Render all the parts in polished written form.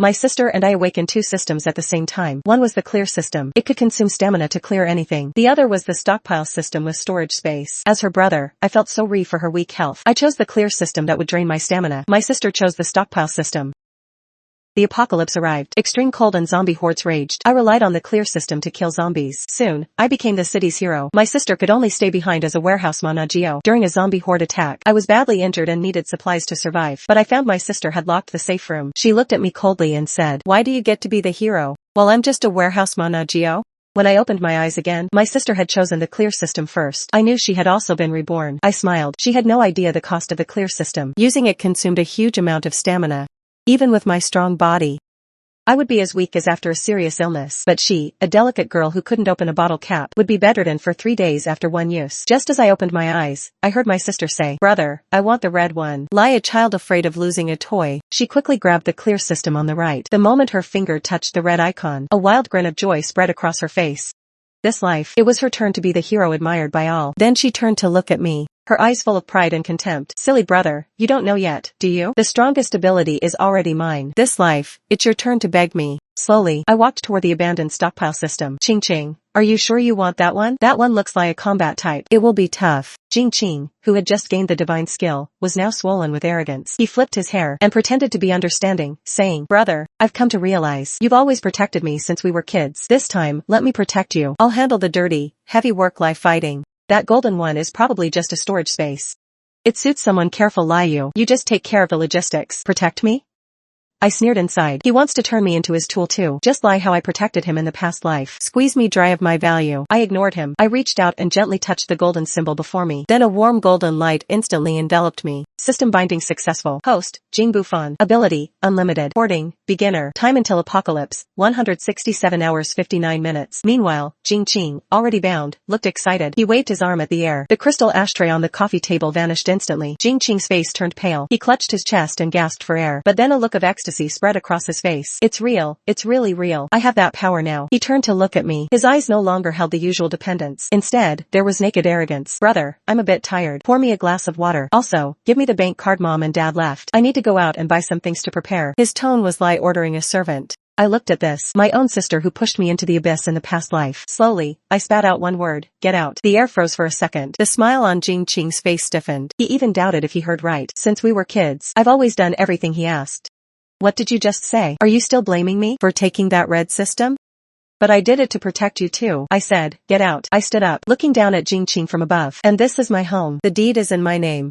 My sister and I awakened two systems at the same time. One was the clear system. It could consume stamina to clear anything. The other was the stockpile system with storage space. As her brother, I felt sorry for her weak health. I chose the clear system that would drain my stamina. My sister chose the stockpile system. The apocalypse arrived. Extreme cold and zombie hordes raged. I relied on the clear system to kill zombies. Soon, I became the city's hero. My sister could only stay behind as a warehouse managio. During a zombie horde attack, I was badly injured and needed supplies to survive. But I found my sister had locked the safe room. She looked at me coldly and said, "Why do you get to be the hero, while I'm just a warehouse managio?" When I opened my eyes again, my sister had chosen the clear system first. I knew she had also been reborn. I smiled. She had no idea the cost of the clear system. Using it consumed a huge amount of stamina. Even with my strong body, I would be as weak as after a serious illness. But she, a delicate girl who couldn't open a bottle cap, would be bedridden for 3 days after one use. Just as I opened my eyes, I heard my sister say, "Brother, I want the red one." Like a child afraid of losing a toy, she quickly grabbed the clear system on the right. The moment her finger touched the red icon, a wild grin of joy spread across her face. This life, it was her turn to be the hero admired by all. Then she turned to look at me, her eyes full of pride and contempt. "Silly brother, you don't know yet, do you? The strongest ability is already mine. This life, it's your turn to beg me." Slowly, I walked toward the abandoned stockpile system. "Ching Ching, are you sure you want that one? That one looks like a combat type. It will be tough." Jing Ching, who had just gained the divine skill, was now swollen with arrogance. He flipped his hair and pretended to be understanding, saying, "Brother, I've come to realize you've always protected me since we were kids. This time, let me protect you. I'll handle the dirty, heavy work like fighting. That golden one is probably just a storage space. It suits someone careful like you. You just take care of the logistics. Protect me?" I sneered inside. He wants to turn me into his tool too, just like how I protected him in the past life. Squeeze me dry of my value. I ignored him. I reached out and gently touched the golden symbol before me. Then a warm golden light instantly enveloped me. System binding successful. Host, Jing Bufan. Ability, unlimited. Hoarding, beginner. Time until apocalypse, 167 hours 59 minutes. Meanwhile, Jing Qing, already bound, looked excited. He waved his arm at the air. The crystal ashtray on the coffee table vanished instantly. Jing Qing's face turned pale. He clutched his chest and gasped for air. But then a look of ecstasy spread across his face. "It's real. It's really real. I have that power now." He turned to look at me. His eyes no longer held the usual dependence. Instead, there was naked arrogance. "Brother, I'm a bit tired. Pour me a glass of water. Also, give me the bank card Mom and Dad left. I need to go out and buy some things to prepare." His tone was like ordering a servant. I looked at this, my own sister who pushed me into the abyss in the past life. Slowly, I spat out one word, "Get out." The air froze for a second. The smile on Jing Qing's face stiffened. He even doubted if he heard right. Since we were kids, I've always done everything he asked. "What did you just say? Are you still blaming me for taking that red system?" "But I did it to protect you too," I said. "Get out." I stood up, looking down at Jing Qing from above. "And this is my home. The deed is in my name.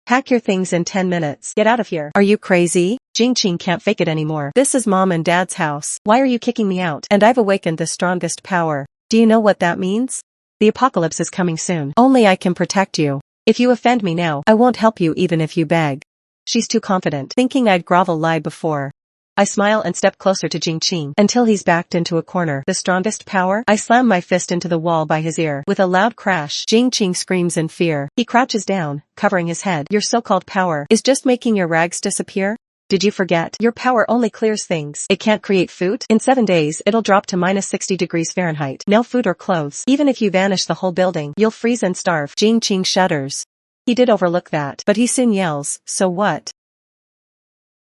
Pack your things in 10 minutes. Get out of here." "Are you crazy? Jing Qing can't fake it anymore. This is Mom and Dad's house. Why are you kicking me out? And I've awakened the strongest power. Do you know what that means? The apocalypse is coming soon. Only I can protect you. If you offend me now, I won't help you even if you beg." She's too confident, thinking I'd grovel lie before. I smile and step closer to Jing Qing until he's backed into a corner. "The strongest power?" I slam my fist into the wall by his ear. With a loud crash, Jing Qing screams in fear. He crouches down, covering his head. "Your so-called power is just making your rags disappear? Did you forget? Your power only clears things. It can't create food. In 7 days, it'll drop to minus 60 degrees Fahrenheit. No food or clothes. Even if you vanish the whole building, you'll freeze and starve." Jing Qing shudders. He did overlook that, but he soon yells, "So what?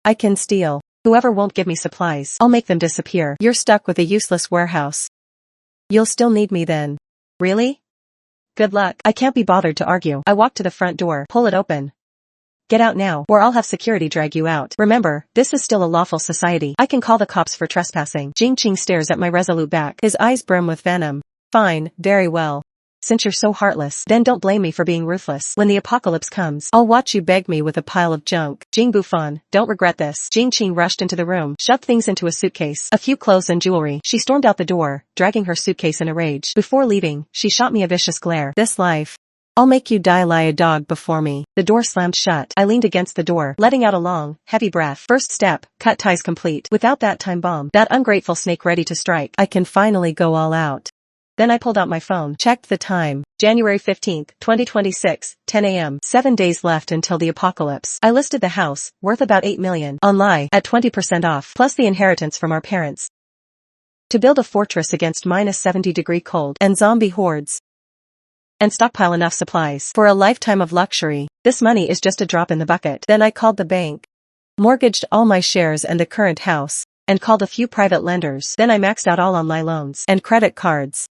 I can steal. Whoever won't give me supplies, I'll make them disappear. You're stuck with a useless warehouse. You'll still need me then." "Really? Good luck." I can't be bothered to argue. I walk to the front door, pull it open. "Get out now, or I'll have security drag you out. Remember, this is still a lawful society. I can call the cops for trespassing." Jing Qing stares at my resolute back. His eyes brim with venom. "Fine, very well. Since you're so heartless, then don't blame me for being ruthless. When the apocalypse comes, I'll watch you beg me with a pile of junk." "Jing Bufan, don't regret this." Jing Qing rushed into the room, shoved things into a suitcase, a few clothes and jewelry. She stormed out the door, dragging her suitcase in a rage. Before leaving, she shot me a vicious glare. "This life, I'll make you die like a dog before me." The door slammed shut. I leaned against the door, letting out a long, heavy breath. First step, cut ties complete. Without that time bomb, that ungrateful snake ready to strike, I can finally go all out. Then I pulled out my phone, checked the time. January 15th, 2026, 10 a.m. 7 days left until the apocalypse. I listed the house, worth about 8 million, online, at 20% off, plus the inheritance from our parents. To build a fortress against minus 70-degree cold and zombie hordes. And stockpile enough supplies for a lifetime of luxury. This money is just a drop in the bucket. Then I called the bank. mortgaged all my shares and the current house, and called a few private lenders. Then I maxed out all on my loans and credit cards.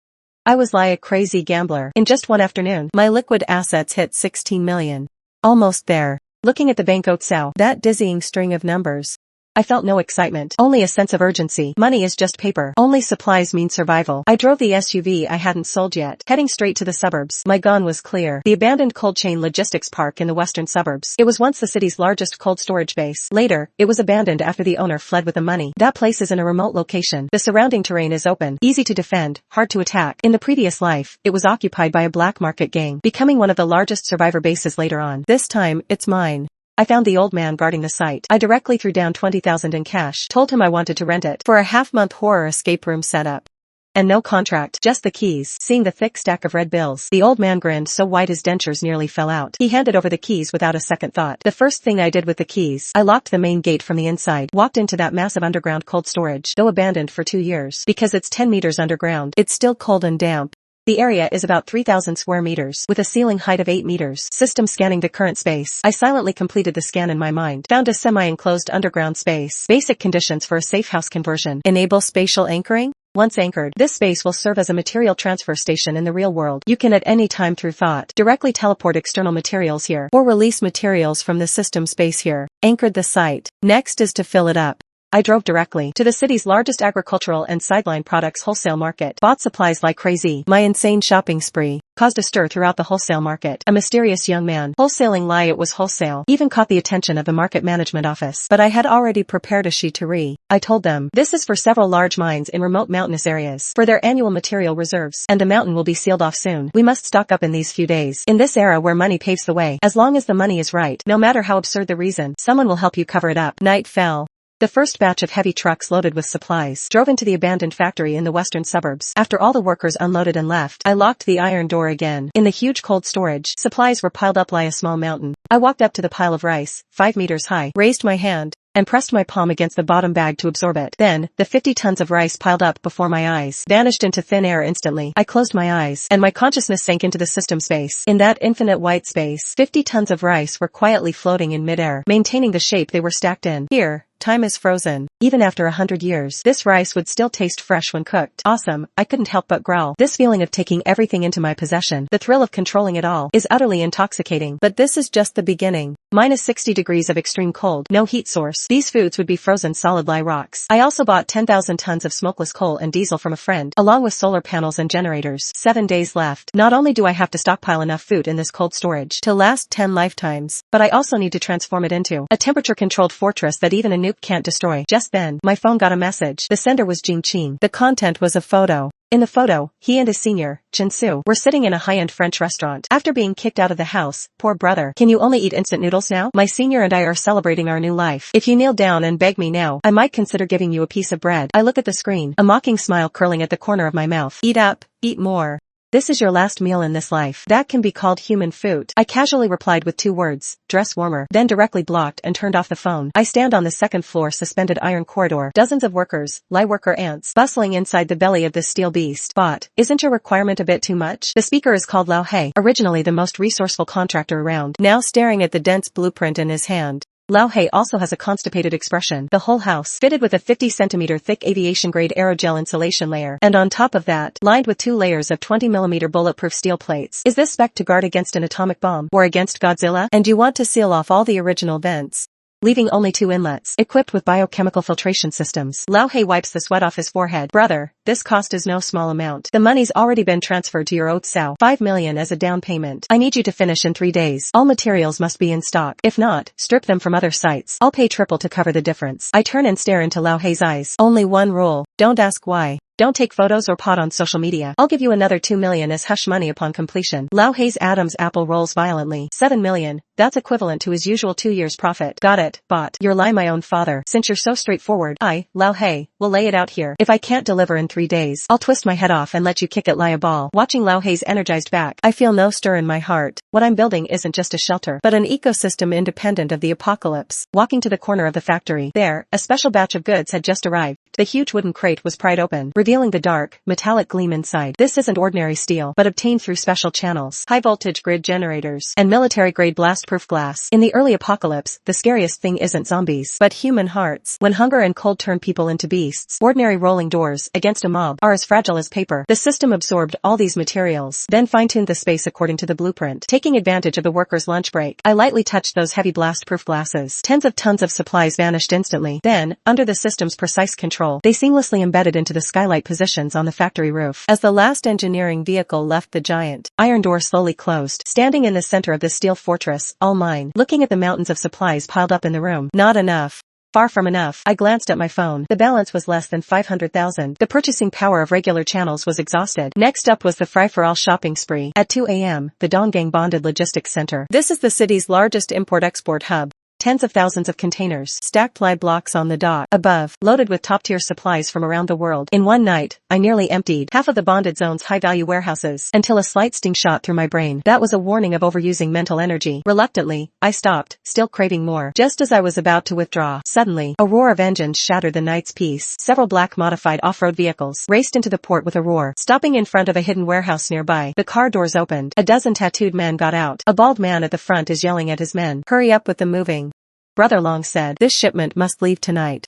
I was like a crazy gambler. In just one afternoon, my liquid assets hit 16 million. Almost there. Looking at the bank outside, that dizzying string of numbers, I felt no excitement, only a sense of urgency. Money is just paper. Only supplies mean survival. I drove the SUV I hadn't sold yet, heading straight to the suburbs. My gun was clear. The abandoned cold chain logistics park in the western suburbs. It was once the city's largest cold storage base. Later, it was abandoned after the owner fled with the money. That place is in a remote location. The surrounding terrain is open, easy to defend, hard to attack. In the previous life, it was occupied by a black market gang, becoming one of the largest survivor bases later on. This time, it's mine. I found the old man guarding the site. I directly threw down 20,000 in cash, told him I wanted to rent it for a half-month horror escape room setup. And no contract, just the keys. Seeing the thick stack of red bills, the old man grinned so wide his dentures nearly fell out. He handed over the keys without a second thought. The first thing I did with the keys, I locked the main gate from the inside, walked into that massive underground cold storage, though abandoned for 2 years. Because it's 10 meters underground, it's still cold and damp. The area is about 3,000 square meters, with a ceiling height of 8 meters. System scanning the current space. I silently completed the scan in my mind. Found a semi-enclosed underground space. Basic conditions for a safe house conversion. Enable spatial anchoring. Once anchored, this space will serve as a material transfer station in the real world. You can at any time through thought, directly teleport external materials here, or release materials from the system space here. Anchored the site. Next is to fill it up. I drove directly to the city's largest agricultural and sideline products wholesale market. Bought supplies like crazy. My insane shopping spree caused a stir throughout the wholesale market. A mysterious young man wholesaling lie it was wholesale even caught the attention of the market management office. But I had already prepared a sheetery. I told them, this is for several large mines in remote mountainous areas for their annual material reserves, and the mountain will be sealed off soon. We must stock up in these few days. In this era where money paves the way, as long as the money is right, no matter how absurd the reason, someone will help you cover it up. Night fell. The first batch of heavy trucks loaded with supplies drove into the abandoned factory in the western suburbs. After all the workers unloaded and left, I locked the iron door again. In the huge cold storage, supplies were piled up like a small mountain. I walked up to the pile of rice, 5 meters high, raised my hand, and pressed my palm against the bottom bag to absorb it. Then, the 50 tons of rice piled up before my eyes vanished into thin air instantly. I closed my eyes, and my consciousness sank into the system space. In that infinite white space, 50 tons of rice were quietly floating in midair, maintaining the shape they were stacked in. Here, time is frozen. Even after 100 years, this rice would still taste fresh when cooked. Awesome, I couldn't help but growl. This feeling of taking everything into my possession, the thrill of controlling it all, is utterly intoxicating. But this is just the beginning. Minus 60 degrees of extreme cold, no heat source. These foods would be frozen solid like rocks. I also bought 10,000 tons of smokeless coal and diesel from a friend, along with solar panels and generators. 7 days left. Not only do I have to stockpile enough food in this cold storage to last 10 lifetimes, but I also need to transform it into a temperature-controlled fortress that even a nuke can't destroy. Just then, my phone got a message. The sender was Jing Qing. The content was a photo. In the photo, he and his senior, Chen Su, were sitting in a high-end French restaurant. After being kicked out of the house, poor brother, can you only eat instant noodles now? My senior and I are celebrating our new life. If you kneel down and beg me now, I might consider giving you a piece of bread. I look at the screen, a mocking smile curling at the corner of my mouth. Eat up, eat more. This is your last meal in this life. That can be called human food. I casually replied with 2 words, dress warmer, then directly blocked and turned off the phone. I stand on the second floor suspended iron corridor. Dozens of workers, light worker ants, bustling inside the belly of this steel beast. But, isn't your requirement a bit too much? The speaker is called Lao He, originally the most resourceful contractor around, now staring at the dense blueprint in his hand. Lao He also has a constipated expression. The whole house, fitted with a 50-centimeter thick aviation-grade aerogel insulation layer, and on top of that, lined with 2 layers of 20-millimeter bulletproof steel plates. Is this spec to guard against an atomic bomb, or against Godzilla? And you want to seal off all the original vents, leaving only 2 inlets, equipped with biochemical filtration systems. Lao He wipes the sweat off his forehead. Brother, this cost is no small amount. The money's already been transferred to your old Sao. 5 million as a down payment. I need you to finish in 3 days. All materials must be in stock. If not, strip them from other sites. I'll pay triple to cover the difference. I turn and stare into Lao He's eyes. Only one rule. Don't ask why. Don't take photos or pot on social media. I'll give you another 2 million as hush money upon completion. Lao He's Adam's apple rolls violently. 7 million. That's equivalent to his usual 2 years profit. Got it, bot. You're lie my own father. Since you're so straightforward, I, Lao He, will lay it out here. If I can't deliver in 3 days, I'll twist my head off and let you kick it like a ball. Watching Lao He's energized back, I feel no stir in my heart. What I'm building isn't just a shelter, but an ecosystem independent of the apocalypse. Walking to the corner of the factory, there, a special batch of goods had just arrived. The huge wooden crate was pried open, revealing the dark, metallic gleam inside. This isn't ordinary steel, but obtained through special channels, high-voltage grid generators, and military-grade blast blast-proof glass. In the early apocalypse, the scariest thing isn't zombies, but human hearts. When hunger and cold turn people into beasts, ordinary rolling doors, against a mob, are as fragile as paper. The system absorbed all these materials, then fine-tuned the space according to the blueprint. Taking advantage of the workers' lunch break, I lightly touched those heavy blast-proof glasses. Tens of tons of supplies vanished instantly. Then, under the system's precise control, they seamlessly embedded into the skylight positions on the factory roof. As the last engineering vehicle left the giant iron door slowly closed, standing in the center of the steel fortress, all mine, looking at the mountains of supplies piled up in the room. Not enough. Far from enough. I glanced at my phone. The balance was less than 500,000. The purchasing power of regular channels was exhausted. Next up was the free-for-all shopping spree. At 2 a.m., the Donghua Bonded Logistics Center. This is the city's largest import-export hub. Tens of thousands of containers, stacked ply blocks on the dock above, loaded with top-tier supplies from around the world. In one night, I nearly emptied half of the bonded zone's high-value warehouses, until a slight sting shot through my brain. That was a warning of overusing mental energy. Reluctantly, I stopped, still craving more. Just as I was about to withdraw, suddenly, a roar of engines shattered the night's peace. Several black modified off-road vehicles raced into the port with a roar, stopping in front of a hidden warehouse nearby. The car doors opened. A dozen tattooed men got out. A bald man at the front is yelling at his men, "Hurry up with the moving." Brother Long said, "This shipment must leave tonight.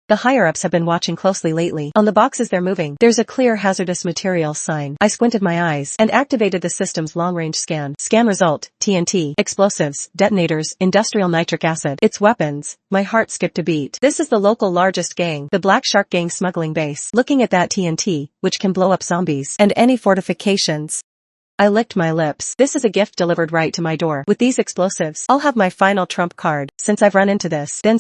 The higher-ups have been watching closely lately. On the boxes they're moving, there's a clear hazardous materials sign." I squinted my eyes and activated the system's long-range scan. Scan result: TNT, explosives, detonators, industrial nitric acid. It's weapons. My heart skipped a beat. This is the local largest gang, the Black Shark Gang smuggling base. Looking at that TNT, which can blow up zombies and any fortifications, I licked my lips. This is a gift delivered right to my door. With these explosives, I'll have my final trump card, since I've run into this. Then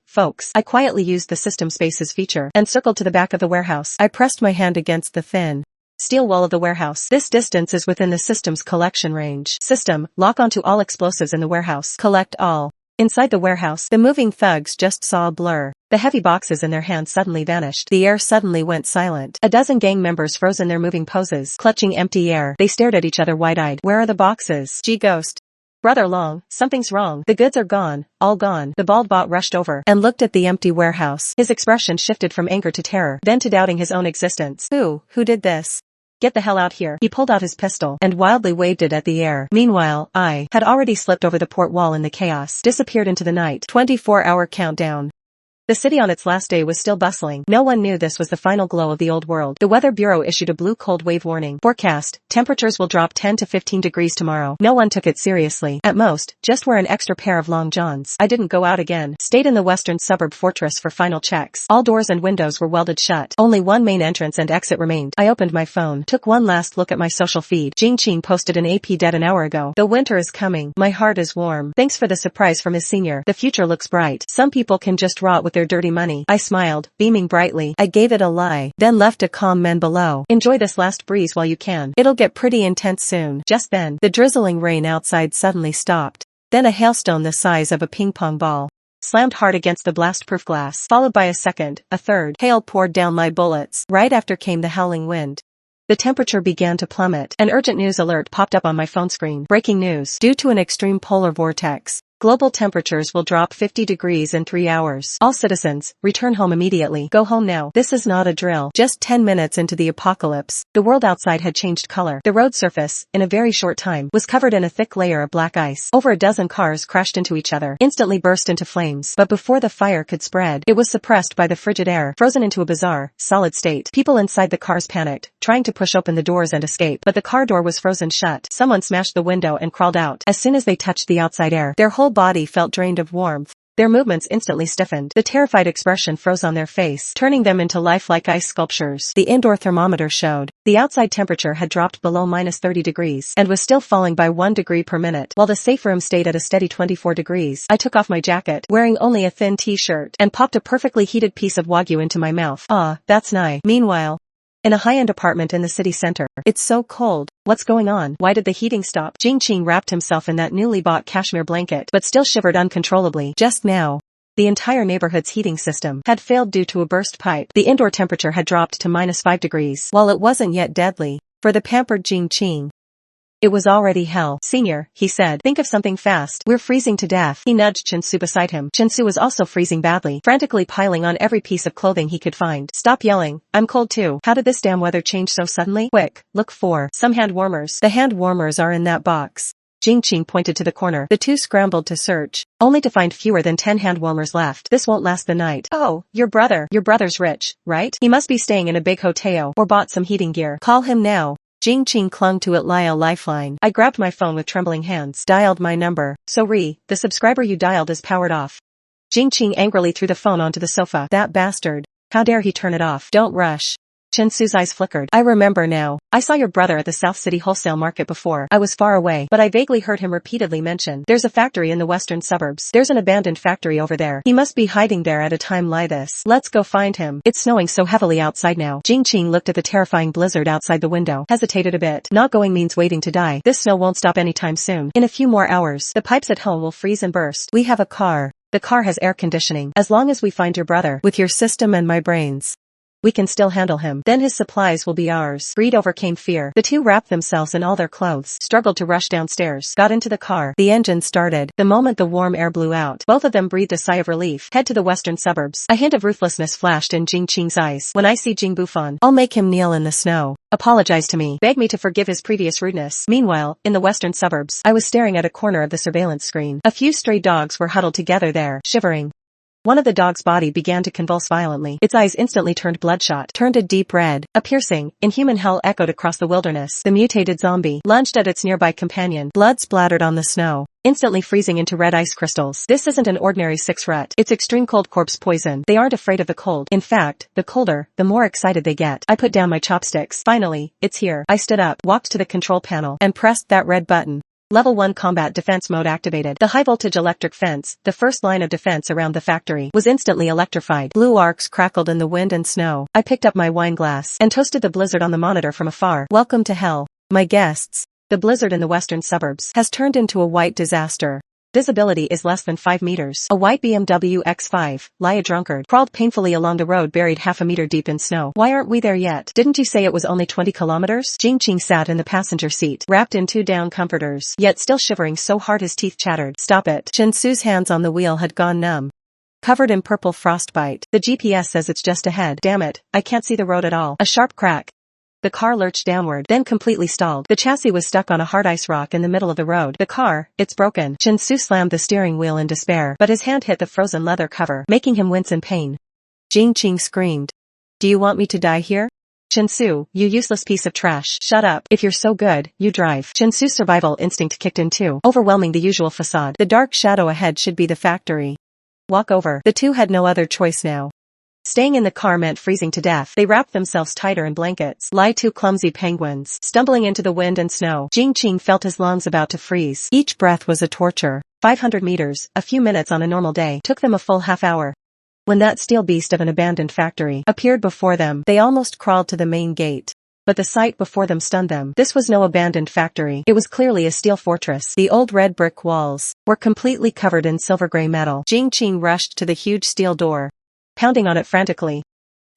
folks. I quietly used the system spaces feature, and circled to the back of the warehouse. I pressed my hand against the thin steel wall of the warehouse. This distance is within the system's collection range. System, lock onto all explosives in the warehouse. Collect all. Inside the warehouse, the moving thugs just saw a blur. The heavy boxes in their hands suddenly vanished. The air suddenly went silent. A dozen gang members froze in their moving poses, clutching empty air. They stared at each other wide-eyed. "Where are the boxes?" "Gee, Ghost. Brother Long, something's wrong. The goods are gone. All gone." The bald bot rushed over and looked at the empty warehouse. His expression shifted from anger to terror, then to doubting his own existence. Who did this? "Get the hell out here." He pulled out his pistol and wildly waved it at the air. Meanwhile, I had already slipped over the port wall in the chaos, disappeared into the night. 24-hour countdown. The city on its last day was still bustling. No one knew this was the final glow of the old world. The Weather Bureau issued a blue cold wave warning. Forecast: temperatures will drop 10 to 15 degrees tomorrow. No one took it seriously. At most, just wear an extra pair of long johns. I didn't go out again. Stayed in the western suburb fortress for final checks. All doors and windows were welded shut. Only one main entrance and exit remained. I opened my phone. Took one last look at my social feed. Jingqing posted an AP dead an hour ago. The winter is coming. My heart is warm. Thanks for the surprise from his senior. The future looks bright. Some people can just rot with their dirty money. I smiled, beaming brightly. I gave it a lie, then left a comment below. "Enjoy this last breeze while you can. It'll get pretty intense soon." Just then, the drizzling rain outside suddenly stopped. Then a hailstone the size of a ping-pong ball slammed hard against the blast-proof glass, followed by a second, a third. Hail poured down my bullets. Right after came the howling wind. The temperature began to plummet. An urgent news alert popped up on my phone screen. Breaking news. Due to an extreme polar vortex, global temperatures will drop 50 degrees in 3 hours. All citizens, return home immediately. Go home now. This is not a drill. Just 10 minutes into the apocalypse, the world outside had changed color. The road surface, in a very short time, was covered in a thick layer of black ice. Over a dozen cars crashed into each other, instantly burst into flames. But before the fire could spread, it was suppressed by the frigid air, frozen into a bizarre, solid state. People inside the cars panicked, trying to push open the doors and escape. But the car door was frozen shut. Someone smashed the window and crawled out. As soon as they touched the outside air, their whole body felt drained of warmth. Their movements instantly stiffened. The terrified expression froze on their face, turning them into lifelike ice sculptures. The indoor thermometer showed the outside temperature had dropped below -30 degrees and was still falling by 1 degree per minute, while the safe room stayed at a steady 24 degrees. I took off my jacket, wearing only a thin t-shirt, and popped a perfectly heated piece of wagyu into my mouth. Ah, that's nice. Meanwhile, in a high-end apartment in the city center. "It's so cold. What's going on? Why did the heating stop?" Jingqing wrapped himself in that newly bought cashmere blanket, but still shivered uncontrollably. Just now, the entire neighborhood's heating system had failed due to a burst pipe. The indoor temperature had dropped to -5 degrees. While it wasn't yet deadly, for the pampered Jingqing, it was already hell. "Senior," he said, "think of something fast. We're freezing to death." He nudged Chinsu beside him. Chinsu was also freezing badly, frantically piling on every piece of clothing he could find. "Stop yelling. I'm cold too. How did this damn weather change so suddenly? Quick, look for some hand warmers." "The hand warmers are in that box." Jingqing pointed to the corner. The two scrambled to search, only to find fewer than 10 hand warmers left. This won't last the night. Oh, your brother. Your brother's rich, right? He must be staying in a big hotel or bought some heating gear. Call him now. Jingqing clung to it like a lifeline. I grabbed my phone with trembling hands, dialed my number. Sorry, the subscriber you dialed is powered off. Jingqing angrily threw the phone onto the sofa. That bastard. How dare he turn it off? Don't rush. Chen Su's eyes flickered. I remember now. I saw your brother at the South City wholesale market before. I was far away, but I vaguely heard him repeatedly mention, there's a factory in the western suburbs. There's an abandoned factory over there. He must be hiding there at a time like this. Let's go find him. It's snowing so heavily outside now. Jingqing looked at the terrifying blizzard outside the window, hesitated a bit. Not going means waiting to die. This snow won't stop anytime soon. In a few more hours, the pipes at home will freeze and burst. We have a car. The car has air conditioning. As long as we find your brother, with your system and my brains, we can still handle him. Then his supplies will be ours. Greed overcame fear. The two wrapped themselves in all their clothes, struggled to rush downstairs, got into the car. The engine started. The moment the warm air blew out, both of them breathed a sigh of relief. Head to the western suburbs. A hint of ruthlessness flashed in Jingqing's eyes. When I see Jing Bufan, I'll make him kneel in the snow, apologize to me, beg me to forgive his previous rudeness. Meanwhile, in the western suburbs, I was staring at a corner of the surveillance screen. A few stray dogs were huddled together there, shivering. One of the dog's body began to convulse violently. Its eyes instantly turned bloodshot, turned a deep red. A piercing, inhuman hell echoed across the wilderness. The mutated zombie lunged at its nearby companion. Blood splattered on the snow, instantly freezing into red ice crystals. This isn't an ordinary 6-rut. It's extreme cold corpse poison. They aren't afraid of the cold. In fact, the colder, the more excited they get. I put down my chopsticks. Finally, it's here. I stood up, walked to the control panel, and pressed that red button. Level 1 combat defense mode activated. The high-voltage electric fence, the first line of defense around the factory, was instantly electrified. Blue arcs crackled in the wind and snow. I picked up my wine glass and toasted the blizzard on the monitor from afar. Welcome to hell, my guests. The blizzard in the western suburbs has turned into a white disaster. Visibility is less than 5 meters. A white BMW X5, a drunkard, crawled painfully along the road buried half a meter deep in snow. Why aren't we there yet? Didn't you say it was only 20 kilometers? Jingqing sat in the passenger seat, wrapped in 2 down comforters, yet still shivering so hard his teeth chattered. Stop it. Chen Su's hands on the wheel had gone numb, covered in purple frostbite. The GPS says it's just ahead. Damn it, I can't see the road at all. A sharp crack. The car lurched downward, then completely stalled. The chassis was stuck on a hard ice rock in the middle of the road. The car, it's broken. Chen Su slammed the steering wheel in despair, but his hand hit the frozen leather cover, making him wince in pain. Jingqing screamed. Do you want me to die here? Chen Su, you useless piece of trash. Shut up. If you're so good, you drive. Chen Su's survival instinct kicked in too, overwhelming the usual facade. The dark shadow ahead should be the factory. Walk over. The two had no other choice now. Staying in the car meant freezing to death. They wrapped themselves tighter in blankets. Like 2 clumsy penguins, stumbling into the wind and snow. Jingqing felt his lungs about to freeze. Each breath was a torture. 500 meters, a few minutes on a normal day, took them a full half hour. When that steel beast of an abandoned factory appeared before them, they almost crawled to the main gate. But the sight before them stunned them. This was no abandoned factory. It was clearly a steel fortress. The old red brick walls were completely covered in silver-gray metal. Jingqing rushed to the huge steel door, pounding on it frantically.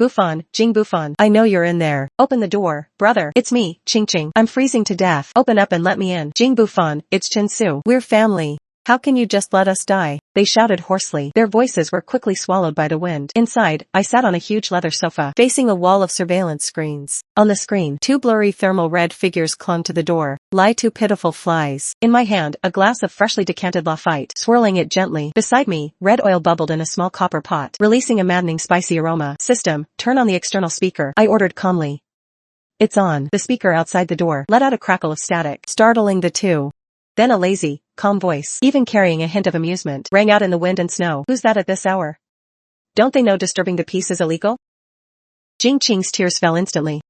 Bufan, Jing Bufan, I know you're in there. Open the door, brother. It's me, Qingqing. I'm freezing to death. Open up and let me in. Jing Bufan, it's Chen Su. We're family. How can you just let us die? They shouted hoarsely. Their voices were quickly swallowed by the wind. Inside, I sat on a huge leather sofa, facing a wall of surveillance screens. On the screen, 2 blurry thermal red figures clung to the door, like 2 pitiful flies. In my hand, a glass of freshly decanted Lafite, swirling it gently. Beside me, red oil bubbled in a small copper pot, releasing a maddening spicy aroma. System, turn on the external speaker, I ordered calmly. It's on. The speaker outside the door let out a crackle of static, startling the two. Then a lazy, calm voice, even carrying a hint of amusement, rang out in the wind and snow. Who's that at this hour? Don't they know disturbing the peace is illegal? Jingqing's tears fell instantly.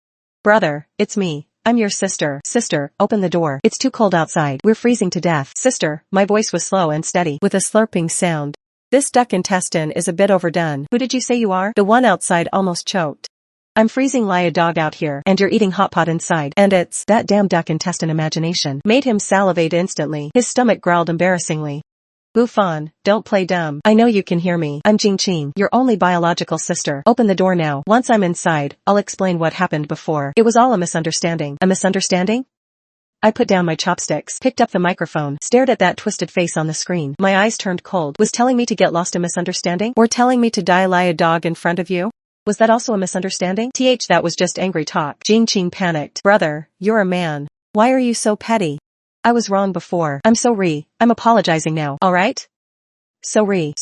Brother, it's me. I'm your sister. Sister, open the door. It's too cold outside. We're freezing to death. Sister, my voice was slow and steady, with a slurping sound. This duck intestine is a bit overdone. Who did you say you are? The one outside almost choked. I'm freezing like a dog out here, and you're eating hot pot inside. And it's that damn duck intestine imagination made him salivate instantly. His stomach growled embarrassingly. Bufan, don't play dumb. I know you can hear me. I'm Jingqing, your only biological sister. Open the door now. Once I'm inside, I'll explain what happened before. It was all a misunderstanding. A misunderstanding? I put down my chopsticks, picked up the microphone, stared at that twisted face on the screen. My eyes turned cold. Was telling me to get lost a misunderstanding? Or telling me to die like a dog in front of you? Was that also a misunderstanding? That was just angry talk. Jingqing panicked. Brother, you're a man. Why are you so petty? I was wrong before. I'm sorry. I'm apologizing now, alright? Sorry,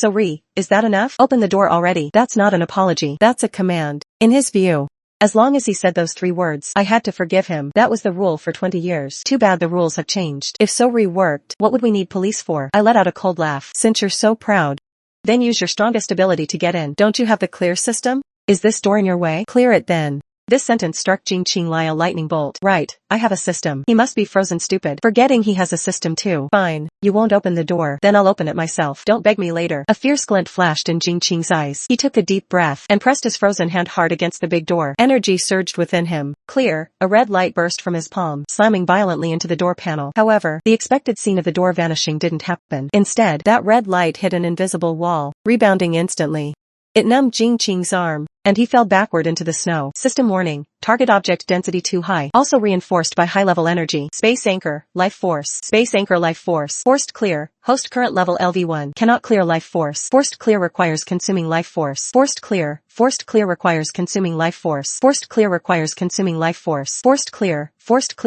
is that enough? Open the door already. That's not an apology. That's a command. In his view, as long as he said those 3 words, I had to forgive him. That was the rule for 20 years. Too bad the rules have changed. If sorry worked, what would we need police for? I let out a cold laugh. Since you're so proud, then use your strongest ability to get in. Don't you have the clear system? Is this door in your way? Clear it then. This sentence struck Jing Qing like a lightning bolt. Right, I have a system. He must be frozen stupid, forgetting he has a system too. Fine, you won't open the door, then I'll open it myself. Don't beg me later. A fierce glint flashed in Jing Qing's eyes. He took a deep breath and pressed his frozen hand hard against the big door. Energy surged within him. Clear, a red light burst from his palm, slamming violently into the door panel. However, the expected scene of the door vanishing didn't happen. Instead, that red light hit an invisible wall, rebounding instantly. It numbed Jing Qing's arm, and he fell backward into the snow. System warning, target object density too high. Also reinforced by high-level energy. Space anchor, life force. Space anchor life force. Forced clear, host current level LV1. Cannot clear life force. Forced clear requires consuming life force. Forced clear requires consuming life force. Forced clear requires consuming life force. Forced clear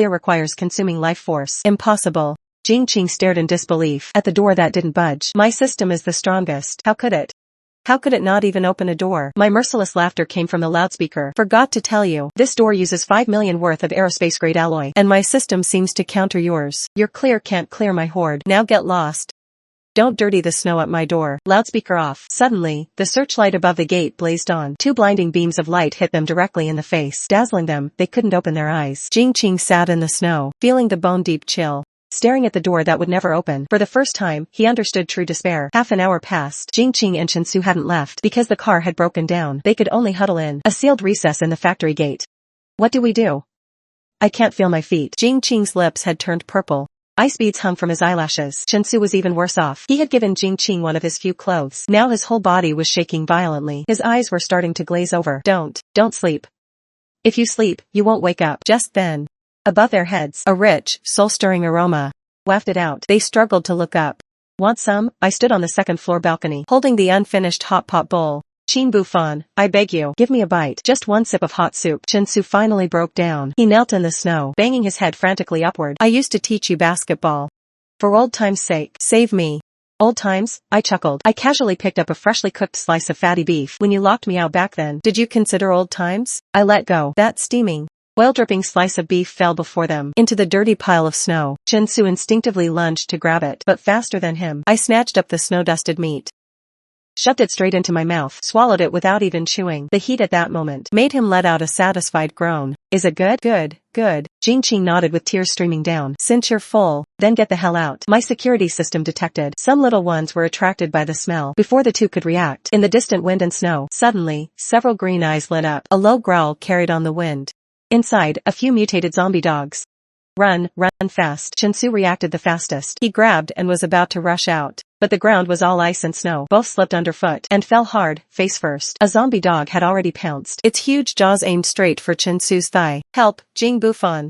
requires consuming life force. Impossible. Jing Qing stared in disbelief at the door that didn't budge. My system is the strongest. How could it? How could it not even open a door? My merciless laughter came from the loudspeaker. Forgot to tell you, this door uses 5 million worth of aerospace-grade alloy, and my system seems to counter yours. Your clear can't clear my horde. Now get lost. Don't dirty the snow at my door. Loudspeaker off. Suddenly, the searchlight above the gate blazed on. 2 blinding beams of light hit them directly in the face. Dazzling them, they couldn't open their eyes. Jing Qing sat in the snow, feeling the bone-deep chill, staring at the door that would never open. For the first time, he understood true despair. Half an hour passed. Jing Qing and Chen Su hadn't left because the car had broken down. They could only huddle in a sealed recess in the factory gate. What do we do? I can't feel my feet. Jing Qing's lips had turned purple. Ice beads hung from his eyelashes. Chen Su was even worse off. He had given Jing Qing one of his few clothes. Now his whole body was shaking violently. His eyes were starting to glaze over. Don't sleep. If you sleep, you won't wake up. Just then, above their heads, a rich, soul-stirring aroma wafted out. They struggled to look up. Want some? I stood on the second-floor balcony, holding the unfinished hot pot bowl. Qin Bufan, I beg you, give me a bite. Just one sip of hot soup. Chen Su finally broke down. He knelt in the snow, banging his head frantically upward. I used to teach you basketball. For old time's sake, save me. Old times? I chuckled. I casually picked up a freshly cooked slice of fatty beef. When you locked me out back then, did you consider old times? I let go. That steaming, oil-dripping slice of beef fell before them, into the dirty pile of snow. Chen Su instinctively lunged to grab it, but faster than him, I snatched up the snow-dusted meat, shoved it straight into my mouth, swallowed it without even chewing. The heat at that moment made him let out a satisfied groan. Is it good? Good. Jing Qing nodded with tears streaming down. Since you're full, then get the hell out. My security system detected. Some little ones were attracted by the smell. Before the two could react, in the distant wind and snow, suddenly, several green eyes lit up. A low growl carried on the wind. Inside, a few mutated zombie dogs. Run fast. Chen Su reacted the fastest. He grabbed and was about to rush out, but the ground was all ice and snow. Both slipped underfoot and fell hard, face first. A zombie dog had already pounced, its huge jaws aimed straight for Chen Su's thigh. Help, Jing Bufan.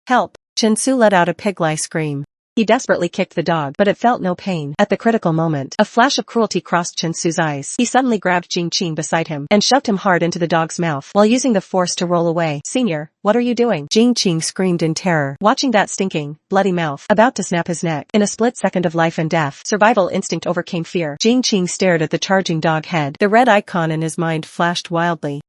Help. Chen Su let out a pig-like scream. He desperately kicked the dog, but it felt no pain. At the critical moment, a flash of cruelty crossed Chen Su's eyes. He suddenly grabbed Jing Qing beside him and shoved him hard into the dog's mouth, while using the force to roll away. Senior, what are you doing? Jing Qing screamed in terror, watching that stinking, bloody mouth about to snap his neck. In a split second of life and death, survival instinct overcame fear. Jing Qing stared at the charging dog head. The red icon in his mind flashed wildly.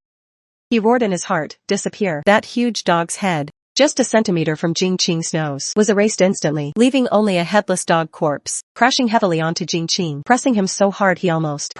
He roared in his heart, disappear. That huge dog's head, just a centimeter from Jing Qing's nose, was erased instantly, leaving only a headless dog corpse, crashing heavily onto Jing Qing, pressing him so hard he almost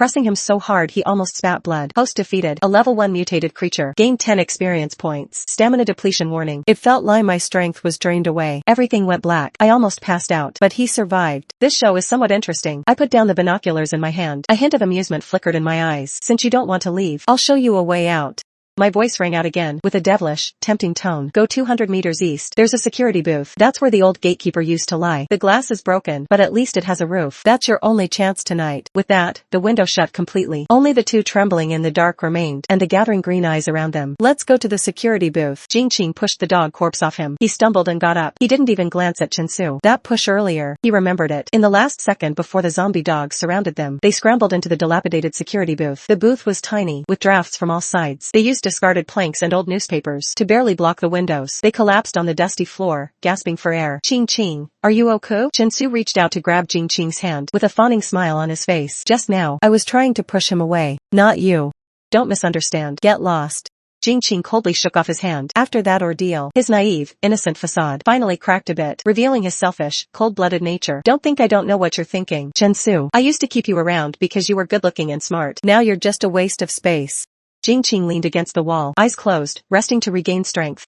spat blood. Host defeated. A level 1 mutated creature. Gained 10 experience points. Stamina depletion warning. It felt like my strength was drained away. Everything went black. I almost passed out, but he survived. This show is somewhat interesting. I put down the binoculars in my hand. A hint of amusement flickered in my eyes. Since you don't want to leave, I'll show you a way out. My voice rang out again, with a devilish, tempting tone. Go 200 meters east. There's a security booth. That's where the old gatekeeper used to lie. The glass is broken, but at least it has a roof. That's your only chance tonight. With that, the window shut completely. Only the two trembling in the dark remained, and the gathering green eyes around them. Let's go to the security booth. Jing Qing pushed the dog corpse off him. He stumbled and got up. He didn't even glance at Chen Su. That push earlier, he remembered it. In the last second before the zombie dogs surrounded them, they scrambled into the dilapidated security booth. The booth was tiny, with drafts from all sides. They used discarded planks and old newspapers to barely block the windows. They collapsed on the dusty floor, gasping for air. Ching Ching, are you okay? Chensu reached out to grab Jing Qing's hand with a fawning smile on his face. Just now, I was trying to push him away. Not you. Don't misunderstand. Get lost. Jing Qing coldly shook off his hand. After that ordeal, his naive, innocent facade finally cracked a bit, revealing his selfish, cold-blooded nature. Don't think I don't know what you're thinking. Chensu, I used to keep you around because you were good-looking and smart. Now you're just a waste of space. Jing Qing leaned against the wall, eyes closed, resting to regain strength.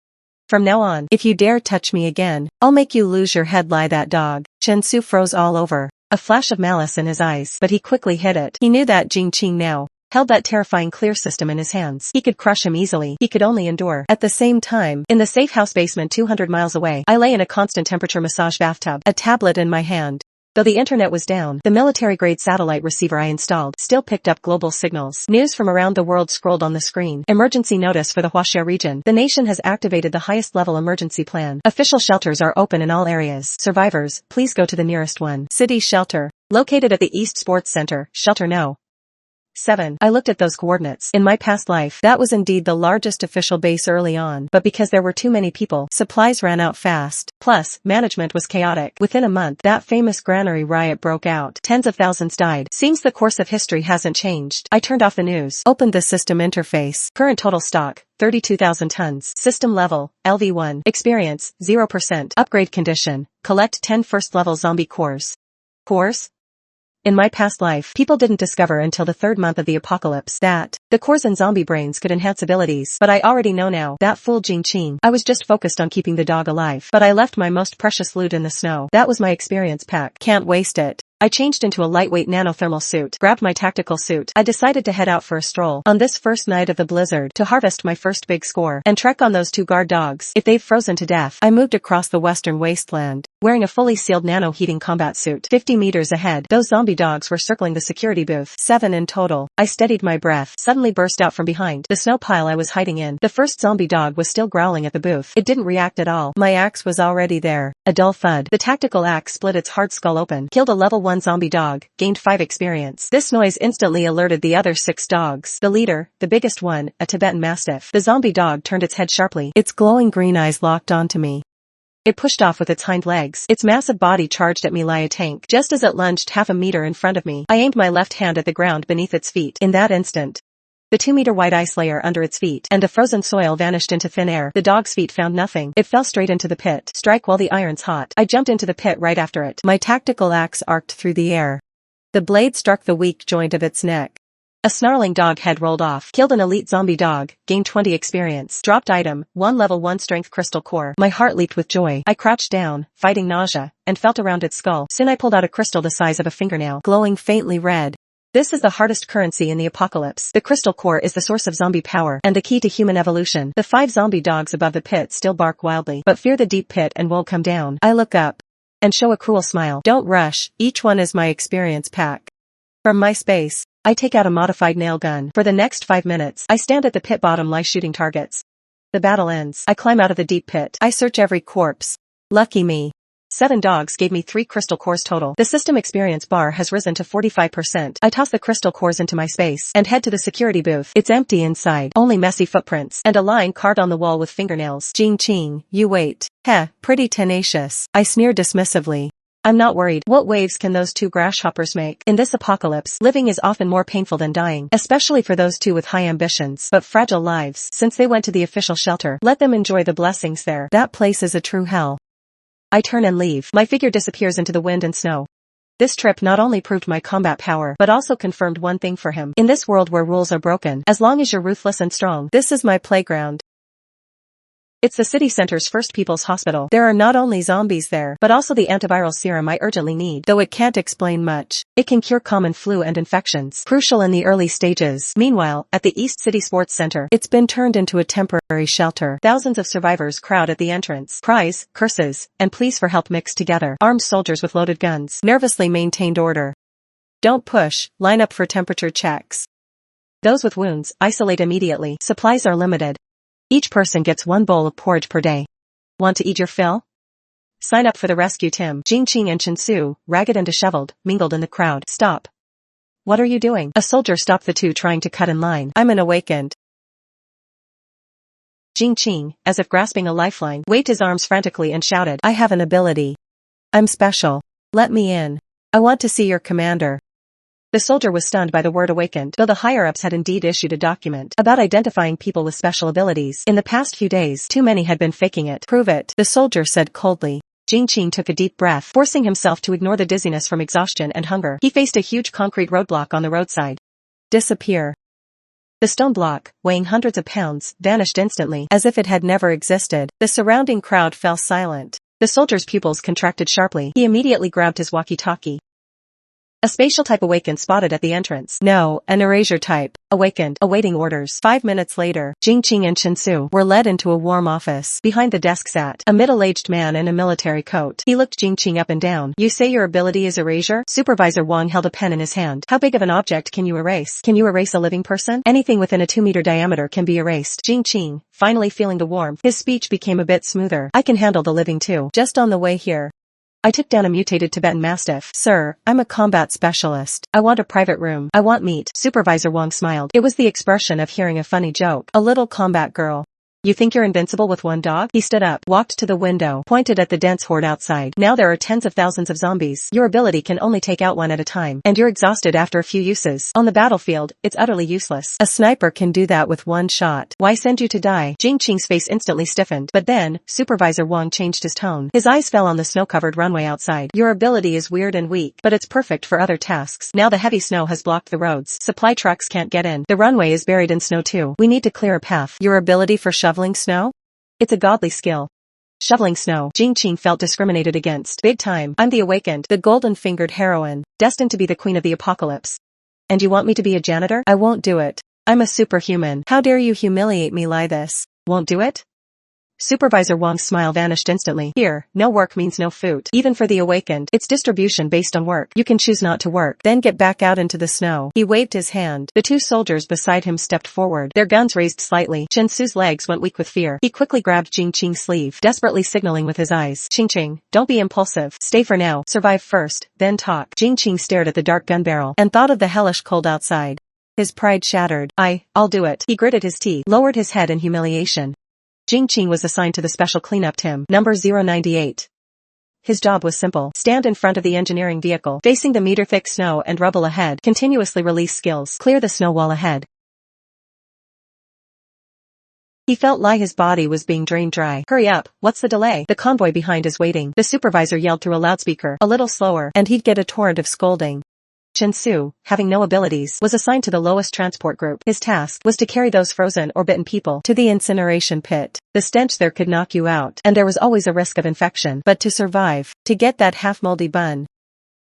From now on, if you dare touch me again, I'll make you lose your head. Lie that dog. Chensu froze all over, a flash of malice in his eyes, but he quickly hid it. He knew that Jing Qing now held that terrifying clear system in his hands. He could crush him easily. He could only endure. At the same time, in the safe house basement 200 miles away, I lay in a constant temperature massage bathtub, a tablet in my hand. Though the internet was down, the military-grade satellite receiver I installed still picked up global signals. News from around the world scrolled on the screen. Emergency notice for the Huaxia region. The nation has activated the highest-level emergency plan. Official shelters are open in all areas. Survivors, please go to the nearest one. City shelter. Located at the East Sports Center. Shelter No. 7. I looked at those coordinates. In my past life, that was indeed the largest official base early on, but because there were too many people, supplies ran out fast. Plus, management was chaotic. Within a month, that famous granary riot broke out. Tens of thousands died. Seems the course of history hasn't changed. I turned off the news. Opened the system interface. Current total stock, 32,000 tons. System level, LV1. Experience, 0%. Upgrade condition, collect 10 first-level zombie cores. Cores? In my past life, people didn't discover until the third month of the apocalypse that the cores in zombie brains could enhance abilities, but I already know now. That fooled Jing Qing. I was just focused on keeping the dog alive, but I left my most precious loot in the snow. That was my experience pack. Can't waste it. I changed into a lightweight nanothermal suit, grabbed my tactical suit. I decided to head out for a stroll on this first night of the blizzard to harvest my first big score and trek on those two guard dogs if they've frozen to death. I moved across the western wasteland, wearing a fully sealed nano-heating combat suit. 50 meters ahead, those zombie dogs were circling the security booth. 7 in total. I steadied my breath, suddenly burst out from behind the snow pile I was hiding in. The first zombie dog was still growling at the booth. It didn't react at all. My axe was already there. A dull thud. The tactical axe split its hard skull open, killed a level 1 zombie dog, gained 5 experience. This noise instantly alerted the other 6 dogs. The leader, the biggest one, a Tibetan Mastiff. The zombie dog turned its head sharply. Its glowing green eyes locked onto me. It pushed off with its hind legs. Its massive body charged at me like a tank. Just as it lunged half a meter in front of me, I aimed my left hand at the ground beneath its feet. In that instant, the 2-meter-wide ice layer under its feet and the frozen soil vanished into thin air. The dog's feet found nothing. It fell straight into the pit. Strike while the iron's hot. I jumped into the pit right after it. My tactical axe arced through the air. The blade struck the weak joint of its neck. A snarling dog head rolled off. Killed an elite zombie dog, gained 20 experience. Dropped item, 1 level 1 strength crystal core. My heart leaped with joy. I crouched down, fighting nausea, and felt around its skull. Soon I pulled out a crystal the size of a fingernail, glowing faintly red. This is the hardest currency in the apocalypse. The crystal core is the source of zombie power and the key to human evolution. The 5 zombie dogs above the pit still bark wildly, but fear the deep pit and won't come down. I look up and show a cruel smile. Don't rush, each one is my experience pack. From my space, I take out a modified nail gun. For the next 5 minutes, I stand at the pit bottom like shooting targets. The battle ends. I climb out of the deep pit. I search every corpse. Lucky me. 7 dogs gave me 3 crystal cores total. The system experience bar has risen to 45%. I toss the crystal cores into my space and head to the security booth. It's empty inside. Only messy footprints and a line carved on the wall with fingernails. Jing Qing, you wait. Heh, pretty tenacious. I sneer dismissively. I'm not worried. What waves can those 2 grasshoppers make? In this apocalypse, living is often more painful than dying, especially for those 2 with high ambitions, but fragile lives. Since they went to the official shelter, let them enjoy the blessings there. That place is a true hell. I turn and leave. My figure disappears into the wind and snow. This trip not only proved my combat power, but also confirmed one thing for him. In this world where rules are broken, as long as you're ruthless and strong, this is my playground. It's the city center's first people's hospital. There are not only zombies there, but also the antiviral serum I urgently need. Though it can't explain much, it can cure common flu and infections, crucial in the early stages. Meanwhile, at the East City Sports Center, it's been turned into a temporary shelter. Thousands of survivors crowd at the entrance. Cries, curses, and pleas for help mixed together. Armed soldiers with loaded guns nervously maintained order. Don't push, line up for temperature checks. Those with wounds, isolate immediately. Supplies are limited. Each person gets 1 bowl of porridge per day. Want to eat your fill? Sign up for the rescue team. Jing Qing and Chensu, ragged and disheveled, mingled in the crowd. Stop. What are you doing? A soldier stopped the 2 trying to cut in line. I'm an awakened Jing Qing, as if grasping a lifeline, waved his arms frantically and shouted, "I have an ability. I'm special. Let me in. I want to see your commander." The soldier was stunned by the word awakened, though the higher-ups had indeed issued a document about identifying people with special abilities. In the past few days, too many had been faking it. "Prove it," the soldier said coldly. Jing Qing took a deep breath, forcing himself to ignore the dizziness from exhaustion and hunger. He faced a huge concrete roadblock on the roadside. "Disappear." The stone block, weighing hundreds of pounds, vanished instantly, as if it had never existed. The surrounding crowd fell silent. The soldier's pupils contracted sharply. He immediately grabbed his walkie-talkie. "A spatial type awakened spotted at the entrance." "No, an erasure type. Awakened, awaiting orders." 5 minutes later, Jing Qing and Chen Su were led into a warm office. Behind the desk sat a middle-aged man in a military coat. He looked Jing Qing up and down. "You say your ability is erasure?" Supervisor Wang held a pen in his hand. "How big of an object can you erase?" "Can you erase a living person?" "Anything within a 2-meter diameter can be erased." Jing Qing, finally feeling the warmth, his speech became a bit smoother. "I can handle the living too. Just on the way here, I took down a mutated Tibetan Mastiff." "Sir, I'm a combat specialist. I want a private room. I want meat." Supervisor Wang smiled. It was the expression of hearing a funny joke. "A little combat girl. You think you're invincible with one dog?" He stood up, walked to the window, pointed at the dense horde outside. "Now there are tens of thousands of zombies. Your ability can only take out one at a time, and you're exhausted after a few uses. On the battlefield, it's utterly useless. A sniper can do that with one shot. Why send you to die?" Jing Qing's face instantly stiffened, but then, Supervisor Wang changed his tone. His eyes fell on the snow-covered runway outside. "Your ability is weird and weak, but it's perfect for other tasks. Now the heavy snow has blocked the roads. Supply trucks can't get in. The runway is buried in snow too. We need to clear a path. Your ability for shoveling snow? It's a godly skill." Shoveling snow. Jing Qing felt discriminated against. Big time. "I'm the awakened, the golden-fingered heroine, destined to be the queen of the apocalypse. And you want me to be a janitor? I won't do it. I'm a superhuman. How dare you humiliate me like this?" "Won't do it?" Supervisor Wang's smile vanished instantly. "Here, no work means no food. Even for the awakened, it's distribution based on work. You can choose not to work, then get back out into the snow." He waved his hand. The 2 soldiers beside him stepped forward, their guns raised slightly. Chen Su's legs went weak with fear. He quickly grabbed Jing Qing's sleeve, desperately signaling with his eyes. "Qing Qing, don't be impulsive. Stay for now. Survive first, then talk." Jing Qing stared at the dark gun barrel, and thought of the hellish cold outside. His pride shattered. I'll do it." He gritted his teeth, lowered his head in humiliation. Jing Qing was assigned to the special cleanup team, number 098. His job was simple. Stand in front of the engineering vehicle, facing the meter-thick snow and rubble ahead, continuously release skills, clear the snow wall ahead. He felt like his body was being drained dry. "Hurry up, what's the delay? The convoy behind is waiting." The supervisor yelled through a loudspeaker, "A little slower," and he'd get a torrent of scolding. Chen Su, having no abilities, was assigned to the lowest transport group. His task was to carry those frozen or bitten people to the incineration pit. The stench there could knock you out, and there was always a risk of infection. But to survive, to get that half-moldy bun,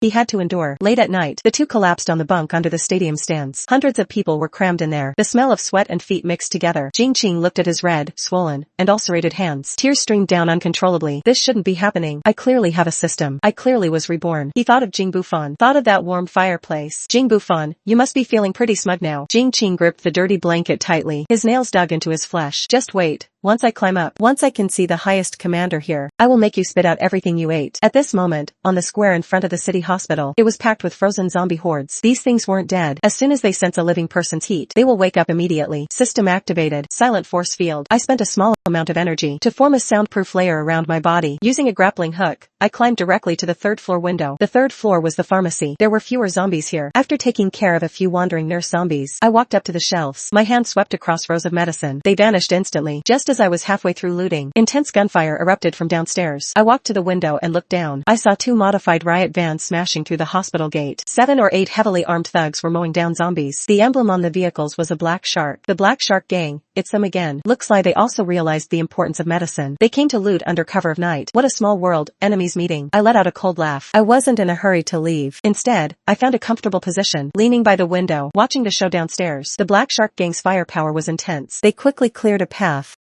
he had to endure. Late at night, the 2 collapsed on the bunk under the stadium stands. Hundreds of people were crammed in there. The smell of sweat and feet mixed together. Jing Qing looked at his red, swollen, and ulcerated hands. Tears streamed down uncontrollably. "This shouldn't be happening. I clearly have a system. I clearly was reborn." He thought of Jing Bufan, thought of that warm fireplace. "Jing Bufan, you must be feeling pretty smug now." Jing Qing gripped the dirty blanket tightly. His nails dug into his flesh. "Just wait. Once I climb up, once I can see the highest commander here, I will make you spit out everything you ate." At this moment, on the square in front of the city hospital, it was packed with frozen zombie hordes. These things weren't dead. As soon as they sense a living person's heat, they will wake up immediately. System activated. Silent force field. I spent a small amount of energy to form a soundproof layer around my body. Using a grappling hook, I climbed directly to the 3rd floor window. The 3rd floor was the pharmacy. There were fewer zombies here. After taking care of a few wandering nurse zombies, I walked up to the shelves. My hand swept across rows of medicine. They vanished instantly. Just as I was halfway through looting, intense gunfire erupted from downstairs. I walked to the window and looked down. I saw 2 modified riot vans smashing through the hospital gate. 7 or 8 heavily armed thugs were mowing down zombies. The emblem on the vehicles was a black shark. The Black Shark Gang. It's them again. Looks like they also realized the importance of medicine. They came to loot under cover of night. What a small world. Enemies meeting. I let out a cold laugh. I wasn't in a hurry to leave. Instead, I found a comfortable position, leaning by the window, watching the show downstairs. The Black Shark Gang's firepower was intense. They quickly cleared a path,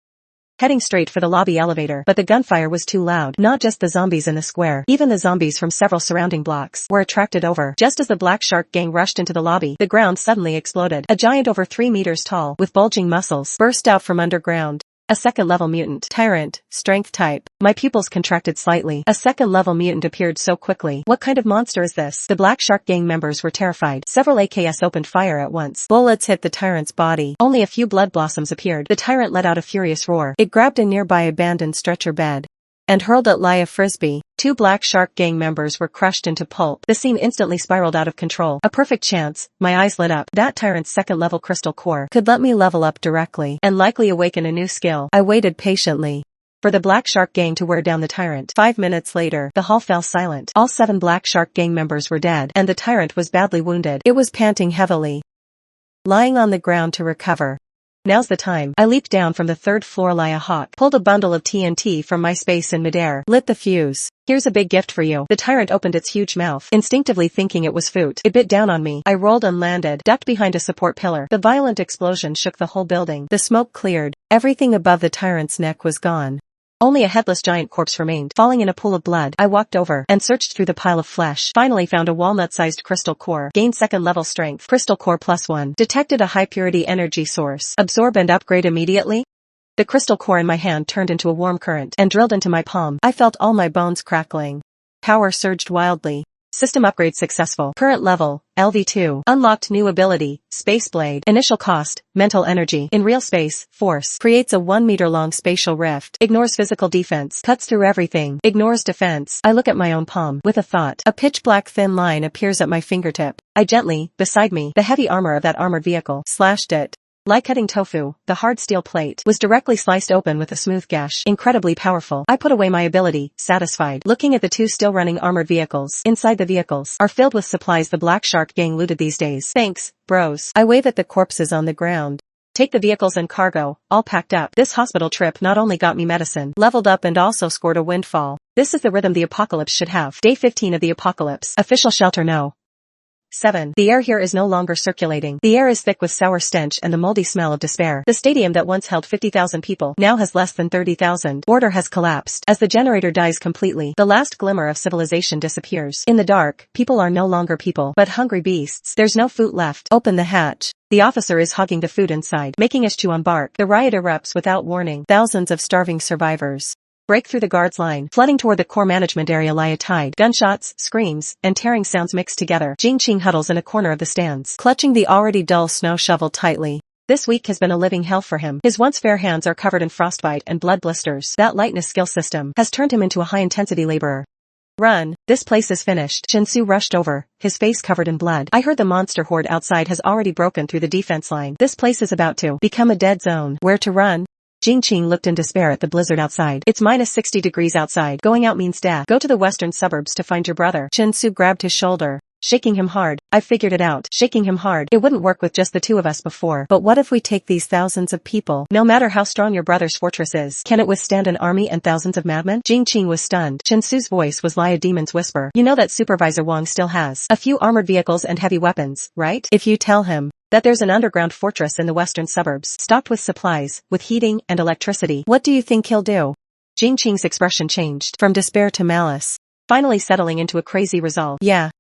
heading straight for the lobby elevator. But the gunfire was too loud. Not just the zombies in the square, even the zombies from several surrounding blocks were attracted over. Just as the Black Shark Gang rushed into the lobby, the ground suddenly exploded. A giant over 3 meters tall, with bulging muscles, burst out from underground. A second-level mutant. Tyrant. Strength type. My pupils contracted slightly. A second-level mutant appeared so quickly. What kind of monster is this? The Black Shark gang members were terrified. Several AKs opened fire at once. Bullets hit the tyrant's body. Only a few blood blossoms appeared. The tyrant let out a furious roar. It grabbed a nearby abandoned stretcher bed and hurled at Laya Frisbee. 2 Black Shark gang members were crushed into pulp. The scene instantly spiraled out of control. A perfect chance. My eyes lit up. That tyrant's second-level crystal core could let me level up directly and likely awaken a new skill. I waited patiently for the Black Shark gang to wear down the tyrant. 5 minutes later, the hall fell silent. All 7 Black Shark gang members were dead, and the tyrant was badly wounded. It was panting heavily, lying on the ground to recover. Now's the time. I leaped down from the 3rd floor. Laya Hawk pulled a bundle of TNT from my space in midair, lit the fuse. Here's a big gift for you. The tyrant opened its huge mouth, instinctively thinking it was food. It bit down on me. I rolled and landed, ducked behind a support pillar. The violent explosion shook the whole building. The smoke cleared. Everything above the tyrant's neck was gone. Only a headless giant corpse remained, falling in a pool of blood. I walked over and searched through the pile of flesh. Finally found a walnut-sized crystal core. Gained second-level strength. Crystal core +1. Detected a high-purity energy source. Absorb and upgrade immediately. The crystal core in my hand turned into a warm current and drilled into my palm. I felt all my bones crackling. Power surged wildly. System upgrade successful. Current level, LV2. Unlocked new ability, Space Blade. Initial cost, mental energy. In real space, force. Creates a 1-meter-long spatial rift. Ignores physical defense. Cuts through everything. Ignores defense. I look at my own palm with a thought. A pitch-black thin line appears at my fingertip. I gently, beside me, the heavy armor of that armored vehicle, slashed it. Like cutting tofu, the hard steel plate was directly sliced open with a smooth gash. Incredibly powerful. I put away my ability, satisfied. Looking at the 2 still running armored vehicles. Inside the vehicles are filled with supplies the Black Shark gang looted these days. Thanks, bros. I wave at the corpses on the ground. Take the vehicles and cargo, all packed up. This hospital trip not only got me medicine, leveled up and also scored a windfall. This is the rhythm the apocalypse should have. Day 15 of the apocalypse. Official shelter no. 7. The air here is no longer circulating. The air is thick with sour stench and the moldy smell of despair. The stadium that once held 50,000 people now has less than 30,000. Order has collapsed. As the generator dies completely, the last glimmer of civilization disappears. In the dark, people are no longer people, but hungry beasts. There's no food left. Open the hatch. The officer is hogging the food inside, making us chew on bark. The riot erupts without warning. Thousands of starving survivors break through the guards line, flooding toward the core management area. Laya tied. Gunshots, screams, and tearing sounds mixed together. Jing-Ching huddles in a corner of the stands, clutching the already dull snow shovel tightly. This week has been a living hell for him. His once fair hands are covered in frostbite and blood blisters. That lightness skill system has turned him into a high-intensity laborer. Run. This place is finished. Shinsu rushed over, his face covered in blood. I heard the monster horde outside has already broken through the defense line. This place is about to become a dead zone. Where to run? Jing-Ching looked in despair at the blizzard outside. It's minus 60 degrees outside. Going out means death. Go to the western suburbs to find your brother. Shinsu grabbed his shoulder, shaking him hard. I figured it out. Shaking him hard. It wouldn't work with just the 2 of us before. But what if we take these thousands of people? No matter how strong your brother's fortress is, can it withstand an army and thousands of madmen? Jing-Ching was stunned. Shinsu's voice was like a demon's whisper. You know that Supervisor Wang still has a few armored vehicles and heavy weapons, right? If you tell him that there's an underground fortress in the western suburbs, stocked with supplies, with heating and electricity, what do you think he'll do? Jing-Ching's expression changed from despair to malice, finally settling into a crazy resolve. Yeah.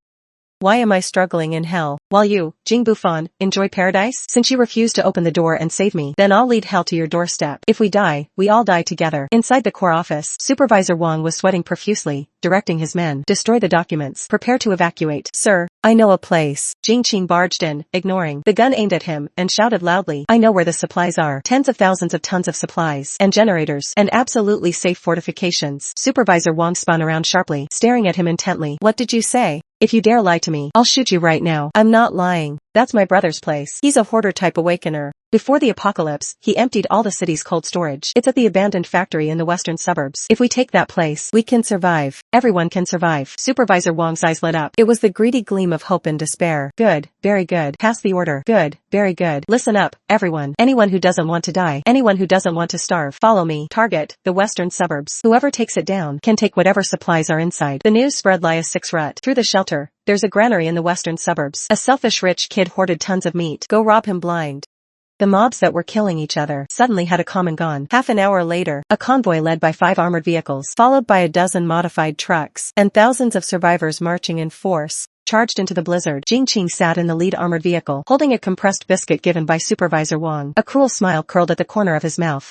Why am I struggling in hell, while you, Jing Bufan, enjoy paradise? Since you refuse to open the door and save me, then I'll lead hell to your doorstep. If we die, we all die together. Inside the core office, Supervisor Wang was sweating profusely, directing his men. Destroy the documents. Prepare to evacuate. Sir, I know a place. Jing-Ching barged in, ignoring the gun aimed at him, and shouted loudly. I know where the supplies are. Tens of thousands of tons of supplies, and generators, and absolutely safe fortifications. Supervisor Wang spun around sharply, staring at him intently. What did you say? If you dare lie to me, I'll shoot you right now. I'm not lying. That's my brother's place. He's a hoarder-type awakener. Before the apocalypse, he emptied all the city's cold storage. It's at the abandoned factory in the western suburbs. If we take that place, we can survive. Everyone can survive. Supervisor Wang's eyes lit up. It was the greedy gleam of hope and despair. Good, very good. Pass the order. Good, very good. Listen up, everyone. Anyone who doesn't want to die. Anyone who doesn't want to starve. Follow me. Target, the western suburbs. Whoever takes it down can take whatever supplies are inside. The news spread like a 6 rut through the shelter. There's a granary in the western suburbs. A selfish rich kid hoarded tons of meat. Go rob him blind. The mobs that were killing each other suddenly had a come and gone. Half an hour later, a convoy led by 5 armored vehicles, followed by a dozen modified trucks, and thousands of survivors marching in force, charged into the blizzard. Jing-Ching sat in the lead armored vehicle, holding a compressed biscuit given by Supervisor Wang. A cruel smile curled at the corner of his mouth.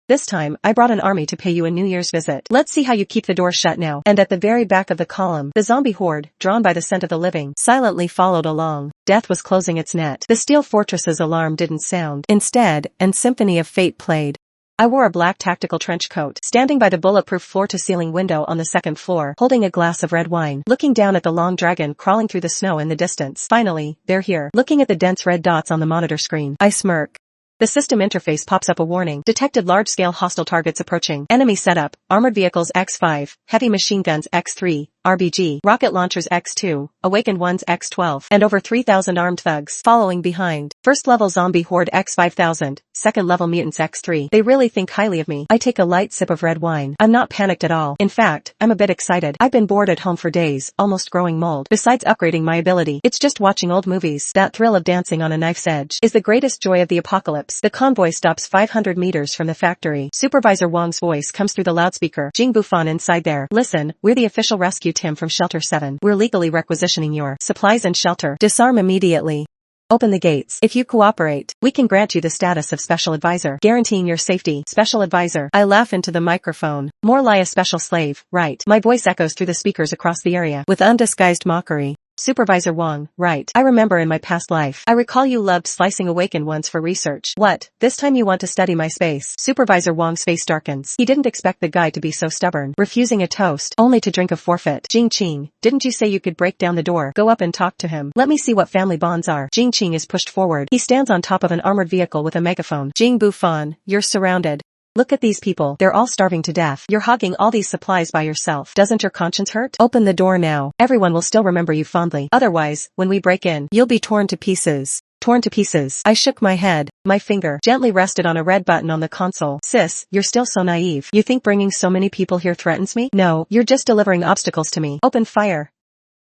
This time, I brought an army to pay you a New Year's visit. Let's see how you keep the door shut now. And at the very back of the column, the zombie horde, drawn by the scent of the living, silently followed along. Death was closing its net. The steel fortress's alarm didn't sound. Instead, an symphony of fate played. I wore a black tactical trench coat, standing by the bulletproof floor-to-ceiling window on the second floor, holding a glass of red wine, looking down at the long dragon crawling through the snow in the distance. Finally, they're here. Looking at the dense red dots on the monitor screen, I smirk. The system interface pops up a warning. Detected large-scale hostile targets approaching. Enemy setup, armored vehicles X5, heavy machine guns X3, RBG, rocket launchers X2, awakened ones X12, and over 3,000 armed thugs following behind. First level zombie horde X5000, second level mutants X3. They really think highly of me. I take a light sip of red wine. I'm not panicked at all. In fact, I'm a bit excited. I've been bored at home for days, almost growing mold. Besides upgrading my ability, it's just watching old movies. That thrill of dancing on a knife's edge is the greatest joy of the apocalypse. The convoy stops 500 meters from the factory. Supervisor Wong's voice comes through the loudspeaker. Jing Bufan inside there. Listen, we're the official rescue team from Shelter 7. We're legally requisitioning your supplies and shelter. Disarm immediately. Open the gates. If you cooperate, we can grant you the status of Special Advisor, guaranteeing your safety. Special Advisor. I laugh into the microphone. More like a special slave, right? My voice echoes through the speakers across the area, with undisguised mockery. Supervisor Wong, right. I remember in my past life. I recall you loved slicing awakened ones for research. What? This time you want to study my space? Supervisor Wong's face darkens. He didn't expect the guy to be so stubborn, refusing a toast, only to drink a forfeit. Jing Qing, didn't you say you could break down the door? Go up and talk to him. Let me see what family bonds are. Jing Qing is pushed forward. He stands on top of an armored vehicle with a megaphone. Jing Bufan, you're surrounded. Look at these people, they're all starving to death. You're hogging all these supplies by yourself. Doesn't your conscience hurt? Open the door now. Everyone will still remember you fondly. Otherwise, when we break in, you'll be torn to pieces. Torn to pieces. I shook my head. My finger gently rested on a red button on the console. Sis, you're still so naive. You think bringing so many people here threatens me? No, you're just delivering obstacles to me. Open fire.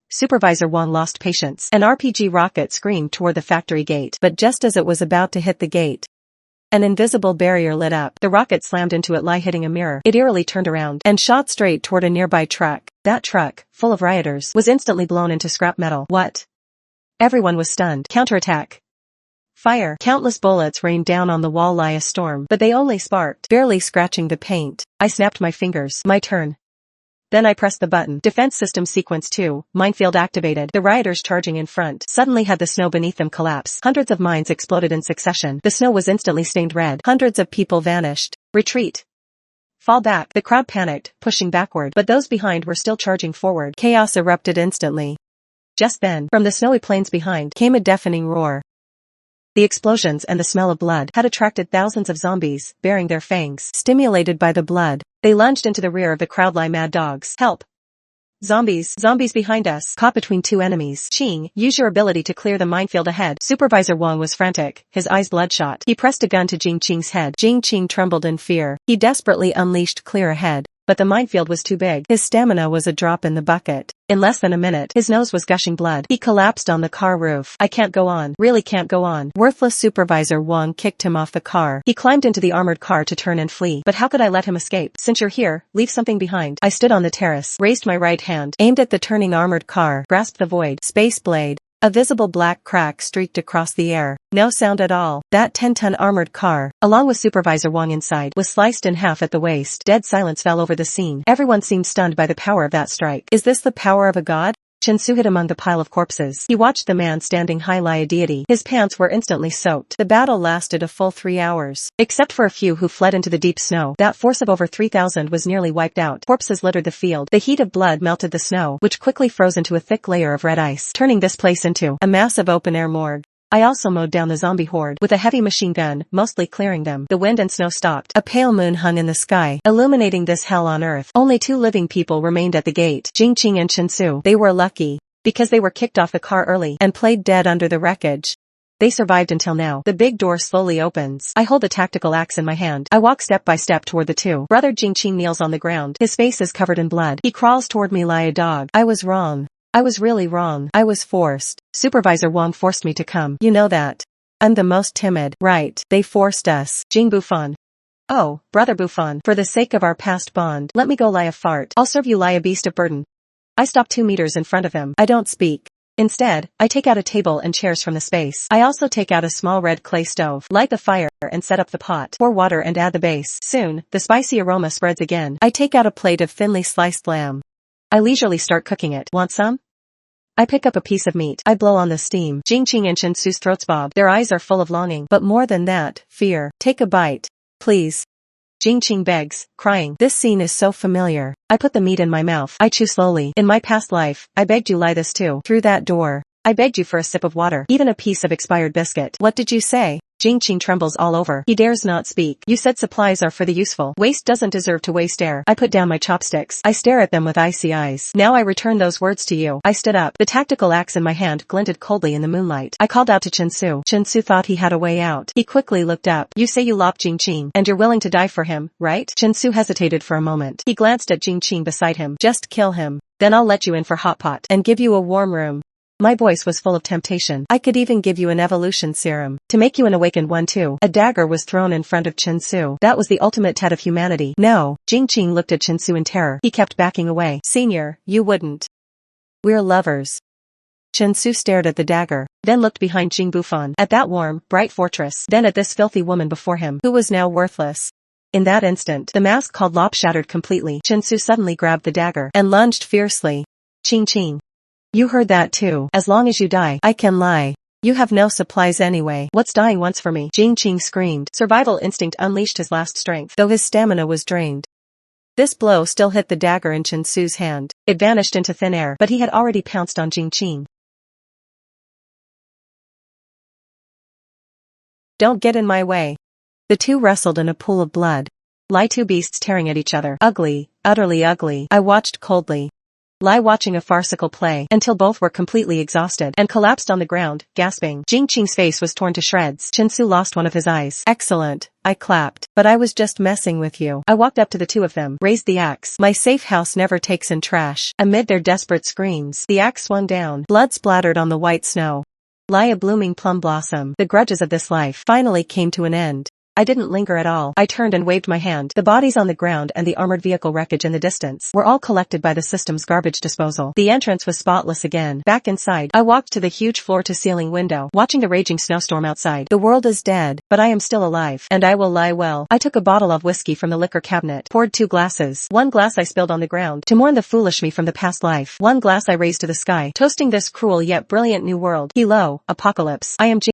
Supervisor Wong lost patience. An RPG rocket screamed toward the factory gate, but just as it was about to hit the gate, an invisible barrier lit up. The rocket slammed into it, hitting a mirror. It eerily turned around and shot straight toward a nearby truck. That truck, full of rioters, was instantly blown into scrap metal. What? Everyone was stunned. Counterattack. Fire. Countless bullets rained down on the wall like a storm, but they only sparked, barely scratching the paint. I snapped my fingers. My turn. Then I pressed the button. Defense system sequence 2, minefield activated. The rioters charging in front suddenly had the snow beneath them collapse. Hundreds of mines exploded in succession. The snow was instantly stained red. Hundreds of people vanished. Retreat. Fall back. The crowd panicked, pushing backward, but those behind were still charging forward. Chaos erupted instantly. Just then, from the snowy plains behind, came a deafening roar. The explosions and the smell of blood had attracted thousands of zombies, baring their fangs. Stimulated by the blood, they lunged into the rear of the crowd like mad dogs. Help! Zombies! Zombies behind us! Caught between two enemies. Qing, use your ability to clear the minefield ahead. Supervisor Wong was frantic, his eyes bloodshot. He pressed a gun to Jing Qing's head. Jing Qing trembled in fear. He desperately unleashed clear ahead, but the minefield was too big. His stamina was a drop in the bucket. In less than a minute, his nose was gushing blood. He collapsed on the car roof. I can't go on. Really can't go on. Worthless Supervisor Wong kicked him off the car. He climbed into the armored car to turn and flee. But how could I let him escape? Since you're here, leave something behind. I stood on the terrace, raised my right hand, aimed at the turning armored car, grasped the void. Space blade. A visible black crack streaked across the air. No sound at all. That 10-ton armored car, along with Supervisor Wong inside, was sliced in half at the waist. Dead silence fell over the scene. Everyone seemed stunned by the power of that strike. Is this the power of a god? Chen Su hid among the pile of corpses. He watched the man standing high like a deity. His pants were instantly soaked. The battle lasted a full 3 hours. Except for a few who fled into the deep snow, that force of over 3,000 was nearly wiped out. Corpses littered the field. The heat of blood melted the snow, which quickly froze into a thick layer of red ice, turning this place into a massive open-air morgue. I also mowed down the zombie horde with a heavy machine gun, mostly clearing them. The wind and snow stopped. A pale moon hung in the sky, illuminating this hell on earth. Only 2 living people remained at the gate, Jing Qing and Chen Su. They were lucky, because they were kicked off the car early and played dead under the wreckage. They survived until now. The big door slowly opens. I hold a tactical axe in my hand. I walk step by step toward the 2. Brother Jing Qing kneels on the ground. His face is covered in blood. He crawls toward me like a dog. I was wrong. I was really wrong. I was forced. Supervisor Wong forced me to come. You know that. I'm the most timid. Right. They forced us. Jing Bufan. Oh, Brother Bufan, for the sake of our past bond, let me go lie a fart. I'll serve you like a beast of burden. I stop 2 meters in front of him. I don't speak. Instead, I take out a table and chairs from the space. I also take out a small red clay stove, light the fire, and set up the pot. Pour water and add the base. Soon, the spicy aroma spreads again. I take out a plate of thinly sliced lamb. I leisurely start cooking it. Want some? I pick up a piece of meat. I blow on the steam. Jingqing and Chensu's throats bob. Their eyes are full of longing, but more than that, fear. Take a bite. Please. Jingqing begs, crying. This scene is so familiar. I put the meat in my mouth. I chew slowly. In my past life, I begged you lie this too. Through that door. I begged you for a sip of water. Even a piece of expired biscuit. What did you say? Jingqing trembles all over. He dares not speak. You said supplies are for the useful. Waste doesn't deserve to waste air. I put down my chopsticks. I stare at them with icy eyes. Now I return those words to you. I stood up. The tactical axe in my hand glinted coldly in the moonlight. I called out to Chensu. Chensu thought he had a way out. He quickly looked up. You say you lop Jingqing, and you're willing to die for him, right? Chensu hesitated for a moment. He glanced at Jingqing beside him. Just kill him. Then I'll let you in for hot pot and give you a warm room. My voice was full of temptation. I could even give you an evolution serum. To make you an awakened one too. A dagger was thrown in front of Chensu. That was the ultimate test of humanity. No. Jingqing looked at Chensu in terror. He kept backing away. Senior, you wouldn't. We're lovers. Chensu stared at the dagger, then looked behind Jing Bufan, at that warm, bright fortress, then at this filthy woman before him, who was now worthless. In that instant, the mask called Lop shattered completely. Chensu suddenly grabbed the dagger and lunged fiercely. Ching. You heard that too. As long as you die, I can lie. You have no supplies anyway. What's dying once for me? Jingqing screamed. Survival instinct unleashed his last strength, though his stamina was drained. This blow still hit the dagger in Chensu's hand. It vanished into thin air, but he had already pounced on Jingqing. Don't get in my way. The two wrestled in a pool of blood. Two beasts tearing at each other. Ugly, utterly ugly. I watched coldly. Watching a farcical play, until both were completely exhausted, and collapsed on the ground, gasping. Jingqing's face was torn to shreds. Chensu lost one of his eyes. Excellent. I clapped. But I was just messing with you. I walked up to the two of them, raised the axe. My safe house never takes in trash. Amid their desperate screams, the axe swung down. Blood splattered on the white snow. A blooming plum blossom. The grudges of this life finally came to an end. I didn't linger at all. I turned and waved my hand. The bodies on the ground and the armored vehicle wreckage in the distance were all collected by the system's garbage disposal. The entrance was spotless again. Back inside, I walked to the huge floor-to-ceiling window, watching the raging snowstorm outside. The world is dead, but I am still alive, and I will lie well. I took a bottle of whiskey from the liquor cabinet, poured 2 glasses. 1 glass I spilled on the ground, to mourn the foolish me from the past life. 1 glass I raised to the sky, toasting this cruel yet brilliant new world. Hello, apocalypse. I am